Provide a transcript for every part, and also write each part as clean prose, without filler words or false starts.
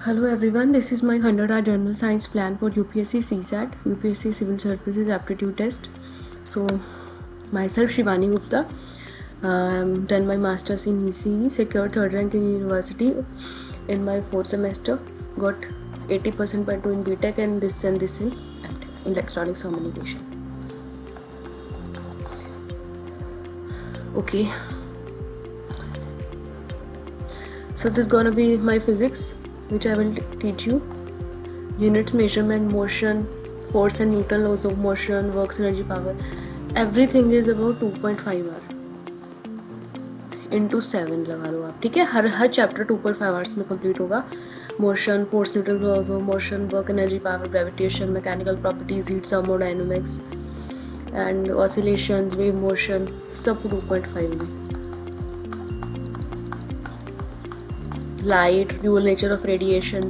Hello everyone, this is my 100-hour general science plan for UPSC CSAT, UPSC Civil Services Aptitude Test. So, myself Shivani Gupta, done my masters in ECE, secured third rank in university in my fourth semester, got 80% in BTech and this in electronics communication. Okay, so this is gonna be my physics, which I will teach you. Units, measurement, motion, force and Newton laws of motion, works, energy, power. Everything is about 2.5 hour into 7 लगा लो आप, ठीक है. हर chapter 2.5 hours में complete होगा. Motion, force, Newton laws of motion, work, energy, power, gravitation, mechanical properties, heat, thermodynamics and oscillations, wave motion, सब 2.5 में. Light, dual nature of radiation,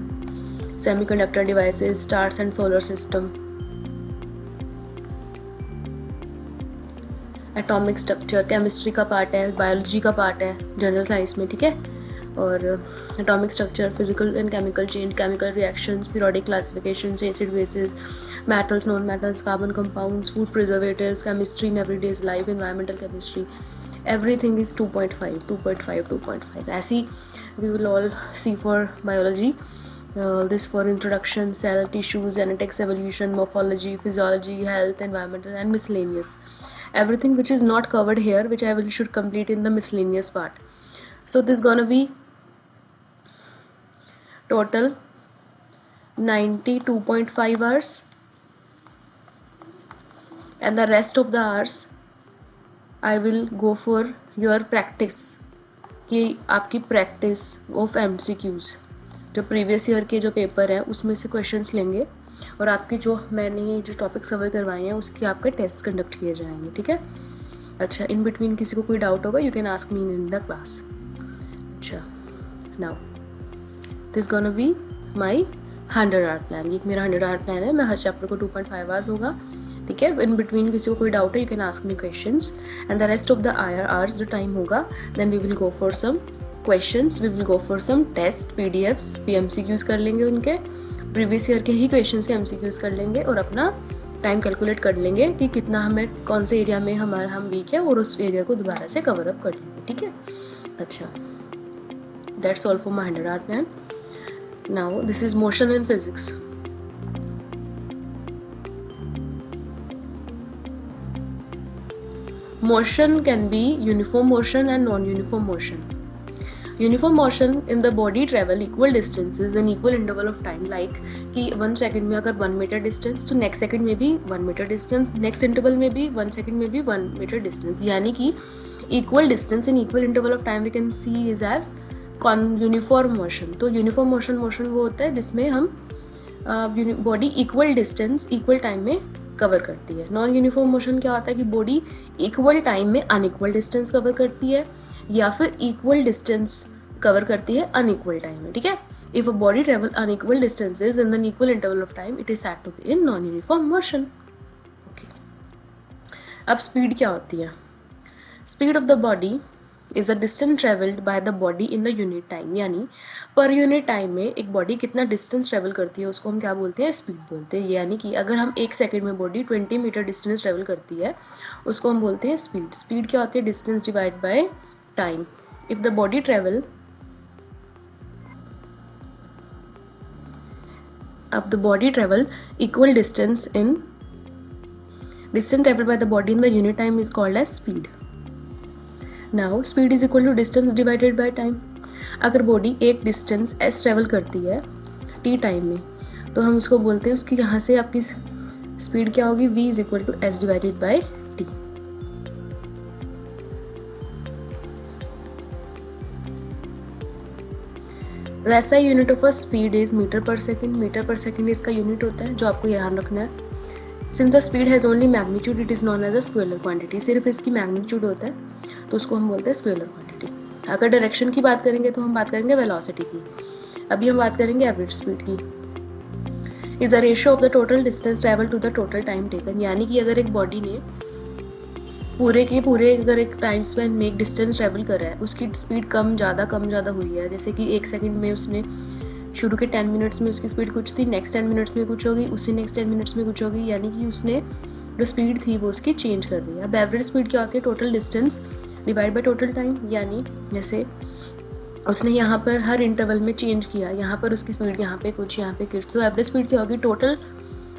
semiconductor devices, stars and solar system, atomic structure, chemistry का part है, biology का part है general science में, ठीक है. और atomic structure, physical and chemical change, chemical reactions, periodic classifications, acid bases, metals, non-metals, carbon compounds, food preservatives, chemistry in everyday's life, environmental chemistry, everything is 2.5. ऐसी we will all see for biology. This for introduction, cell, tissue, genetics, evolution, morphology, physiology, health, environmental and miscellaneous. Everything which is not covered here, which I should complete in the miscellaneous part. So this is gonna be total 92.5 hours, and the rest of the hours I will go for your practice, कि आपकी practice of MCQs, जो previous year के जो paper हैं उसमें से questions लेंगे और आपकी जो मैंने जो टॉपिक्स कवर करवाए हैं उसके आपके टेस्ट कंडक्ट किए जाएंगे, ठीक है. अच्छा, इन बिटवीन किसी को कोई डाउट होगा, you can ask me in the class. अच्छा, now this gonna be my 100-hour plan. ये मेरा 100-hour प्लान है. मैं हर चैप्टर को 2.5 आवर्स होगा, ठीक है. इन बिटवीन किसी को कोई डाउट है, you can ask me questions, and the rest of the hours जो टाइम होगा, then we will go for some questions, we will go for some test, PDFs, MCQs कर लेंगे, उनके प्रीवियस ईयर के ही क्वेश्चंस के MCQs कर लेंगे और अपना टाइम कैलकुलेट कर लेंगे कि कितना हमें कौन से एरिया में हम वीक है और उस एरिया को दोबारा से कवर अप कर लेंगे, ठीक है. अच्छा, that's all for my 100-hour plan. Now this is motion in physics. Motion can be uniform motion and non-uniform motion. Uniform motion in the body travel equal distances in equal interval of time, like कि 1 second में अगर 1 metre distance तो next second में भी 1 metre distance, next interval में भी 1 second में भी 1 मीटर डिस्टेंस, यानी कि equal distance in equal interval of time we can see is as uniform motion. तो यूनिफॉर्म मोशन वो होता है जिसमें हम body equal distance equal time में कवर करती है. नॉन यूनिफॉर्म मोशन क्या होता है कि बॉडी इक्वल टाइम में अनइक्वल डिस्टेंस कवर करती है या फिर इक्वल डिस्टेंस कवर करती है अनइक्वल टाइम में, ठीक है. If a body travel unequal distances in an equal interval of time, it is said to be in non uniform motion. Okay, अब स्पीड क्या होती है. Speed of the body is a distance travelled by the body in the unit time, यानी per unit time में एक body कितना distance travel करती है उसको हम क्या बोलते हैं, स्पीड बोलते हैं. यानी कि अगर हम 1 सेकेंड में बॉडी 20 मीटर डिस्टेंस ट्रेवल करती है उसको हम बोलते हैं स्पीड. स्पीड क्या होती है, distance divide by time. If the body travel अब the body travel equal distance in distance travel by the body in the unit time is called as speed. Now speed is equal to distance divided by time. अगर body एक distance s travel करती है t time में तो हम उसको बोलते हैं, उसकी यहाँ से आपकी स्पीड क्या होगी, v is equal to s divided by t. वैसा unit of a speed is metre per second. Metre per second इसका यूनिट होता है, जो आपको ध्यान रखना है. Since the speed has only magnitude, it is known as a scalar quantity. सिर्फ इसकी मैग्नीट्यूड होता है तो उसको हम बोलते हैं स्केलर क्वांटिटी. अगर डायरेक्शन की बात करेंगे तो हम बात करेंगे वेलोसिटी की. अभी हम बात करेंगे एवरेज स्पीड की. Is the ratio of the total distance travel to the total time taken, यानी कि अगर एक बॉडी ने पूरे के पूरे अगर एक टाइम स्पेन में एक डिस्टेंस ट्रेवल कर रहा है, उसकी स्पीड कम ज़्यादा हुई है, जैसे कि 1 सेकंड में उसने शुरू के 10 मिनट्स में उसकी स्पीड कुछ थी, नेक्स्ट 10 मिनट्स में कुछ होगी, उससे नेक्स्ट 10 मिनट्स में कुछ होगी, यानी कि उसने जो स्पीड थी वो उसकी चेंज कर रही है। अब एवरेज स्पीड क्या होती है? Total distance divide by total time, यानी जैसे उसने यहाँ पर हर इंटरवल में चेंज किया, यहाँ पर उसकी स्पीड यहाँ पे कुछ, यहाँ पे कुछ, तो एवरेज स्पीड क्या होगी?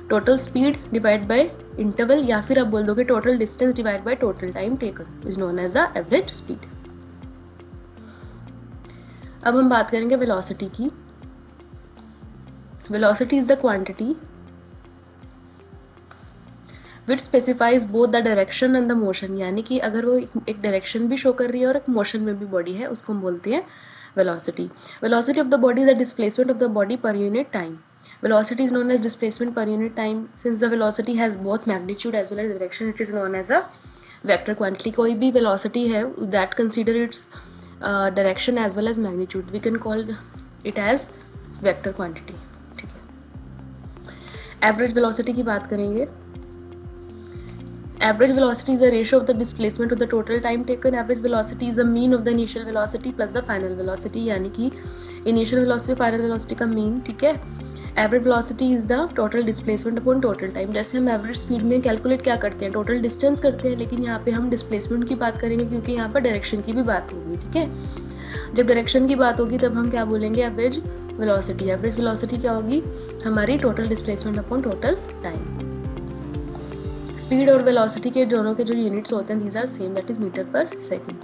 Total speed divide by interval, या फिर आप बोल दोगे total distance divide by total time taken is known as the average speed. अब हम बात करेंगे वेलोसिटी की। Velocity is the quantity which specifies both the direction and the motion, यानी कि अगर वो एक डायरेक्शन भी शो कर रही है और एक मोशन में भी बॉडी है, उसको हम बोलते हैं velocity. Velocity of the body is the displacement of the body per unit time. Velocity is known as displacement per unit time. Since the velocity has both magnitude as well as direction, it is known as a vector quantity. कोई भी velocity है that consider its direction as well as magnitude, we can call it as vector quantity. ठीक है। Average velocity की बात करेंगे। Average velocity is a ratio of the displacement of the total time taken. Average velocity is a mean of the initial velocity plus the final velocity, यानी कि initial velocity final velocity का mean, ठीक है। Average velocity is the total displacement upon total time. जैसे हम average speed में calculate क्या करते हैं? टोटल डिस्टेंस करते हैं, लेकिन यहाँ पे हम डिस्प्लेसमेंट की बात करेंगे क्योंकि यहाँ पर डायरेक्शन की भी बात होगी, ठीक है। जब डायरेक्शन की बात होगी तब हम क्या बोलेंगे? Average velocity. एवरेज वेलोसिटी क्या होगी? हमारी total displacement upon total time. Speed और वेलोसिटी के दोनों के जो यूनिट्स होते हैं, these are same, that is metre per second.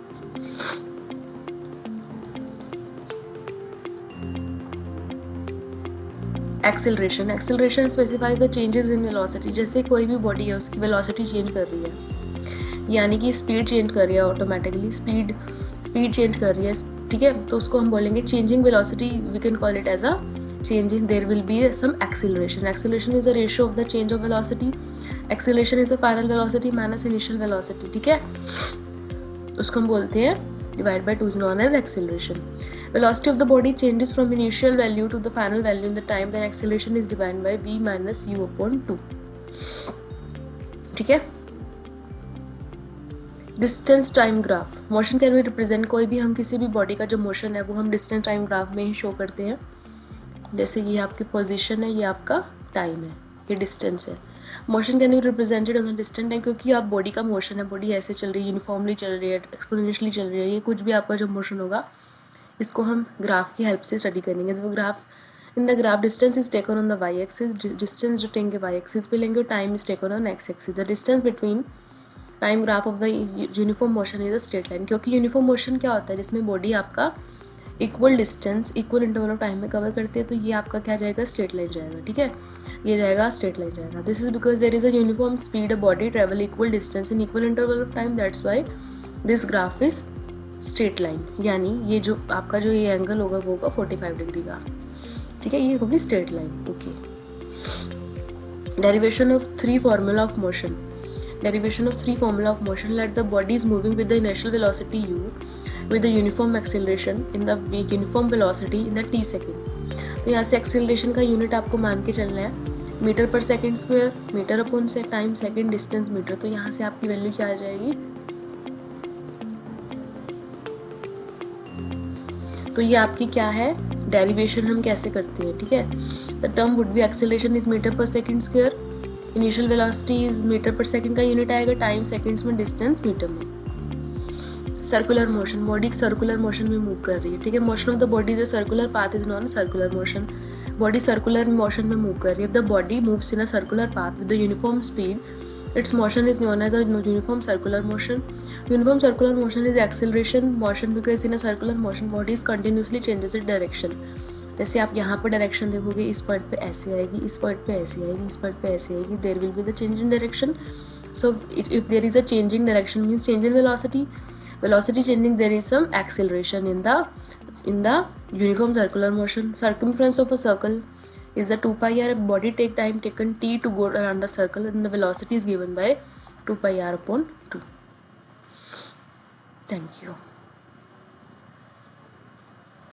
Acceleration. Acceleration specifies the changes in velocity. जैसे कोई भी बॉडी है उसकी वेलोसिटी चेंज कर रही है, यानी कि स्पीड चेंज कर रही है ऑटोमेटिकली, स्पीड चेंज कर रही है, ठीक है, तो उसको हम बोलेंगे changing velocity, we can call it as a changing, there will be some acceleration. Acceleration is a ratio of the change of velocity. Acceleration is the final velocity minus initial velocity, ठीक है, उसको हम बोलते हैं divided by 2 is known as acceleration. Velocity of the body changes from initial value to the final value in the time, then acceleration is divided by v minus u upon 2. ठीक है। Distance time graph. Motion can be represent, कोई भी हम किसी भी body का जो motion है वो हम डिस्टेंस टाइम ग्राफ में ही शो करते हैं। जैसे ये आपकी पोजीशन है, ये आपका टाइम है, ये डिस्टेंस है। Motion can be represented on the distant time, क्योंकि आप बॉडी का मोशन है, बॉडी ऐसे चल रही है, यूनिफॉर्मली चल रही है, एक्सपोनेंशियली चल रही है, ये कुछ भी आपका जो मोशन होगा इसको हम ग्राफ की हेल्प से स्टडी करेंगे। तो graph, in the graph distance is taken on the Y axis, distance जो लेंगे वाई एक्सिस पे लेंगे, time is taken on X axis. The distance between time graph of the uniform motion is a straight line, क्योंकि uniform motion क्या होता है? जिसमें body आपका equal distance equal interval of time में कवर करते हैं, तो ये आपका क्या जाएगा? स्ट्रेट लाइन जाएगा, ठीक है, ये जाएगा स्ट्रेट लाइन जाएगा। This is because there is a uniform speed a body travel equal distance in equal interval of time, that's why this graph is straight line, यानी ये जो आपका जो ये एंगल होगा वो होगा 45 डिग्री का, ठीक है, ये होगी straight line. Okay. Derivation of 3 formula of motion. Derivation of 3 formula of motion. Let the body is moving with the initial velocity u with the uniform acceleration in the uniform velocity in the t second. तो यहाँ से acceleration का unit आपको मान के चलना है metre per second square, metre upon से टाइम सेकेंड डिस्टेंस मीटर। तो यहाँ से आपकी वैल्यू क्या आ जाएगी? तो ये आपकी क्या है? डेरिवेशन हम कैसे करते हैं, ठीक है। The term would be acceleration is metre per second square, initial velocity is metre per second का यूनिट आएगा, टाइम सेकंड्स में, डिस्टेंस मीटर में। Circular motion, body circular motion में मूव कर रही है, ठीक है। Motion of the body is a circular path is non circular motion. Body circular motion में मूव कर रही है। The body moves in a circular path with the uniform speed, its motion is known as a uniform circular motion. Uniform circular motion is acceleration motion because in a circular motion body is continuously changes it direction. जैसे आप यहाँ पर direction देखोगे, इस point पे ऐसे आएगी, इस पॉइंट पे ऐसे आएगी, इस पॉइंट पे ऐसे आएगी, there will be the change in direction. So if there is a changing direction means change in velocity changing, there is some acceleration in the uniform circular motion. Circumference of a circle is the 2 pi r. Body take time taken t to go around the circle and the velocity is given by 2 pi r upon 2. Thank you.